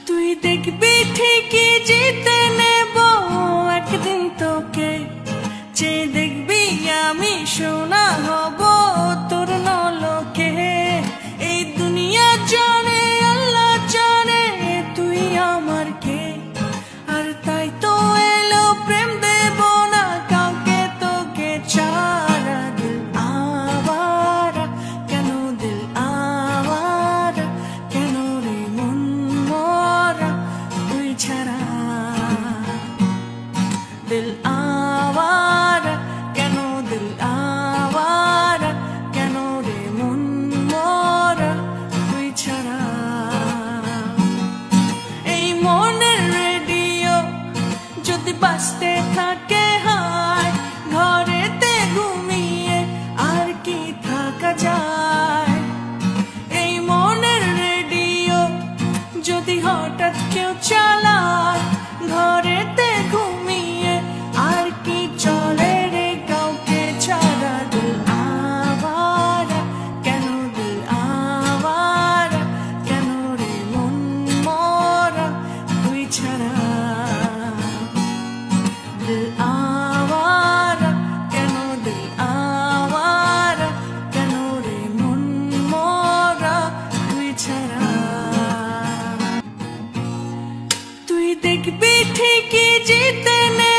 তুই দেখবি ঠিকই জিতে নেব একদিন তোকে, যে দেখবি আমি সোনা হব তোর নলকে। এই দুনিয়া জানে আল্লাহ জানে তুই আমার কে, আর তাই তো এলো প্রেম দেব না কাউকে তোকে ছাড়া। দিল আওয়ারা কেন, দিল আওয়ারা কেন রে মন মরা তুই ছাড়া। দিল আওয়ারা কেন, দিল আওয়ারা কেন রে মন মরা তুই ছাড়া। এই মনের রেডিও যদি বাজতে থাকে হায়, ঘরেতে ঘুমিয়ে আর কি থাকা যায়। এই মনের রেডিও যদি হঠাৎ কেউ চালায়, ঘরেতে ঘুমিয়ে আর কি চলে রে কাউকে ছাড়া। দিল আওয়ারা কেন, দিল আওয়ারা কেন রে মন মরা তুই ছাড়া। দিল আওয়ারা কেন, দিল আওয়ারা কেন রে মন মরা তুই ছাড়া। তুই দেখবি ঠিকই জিতে নে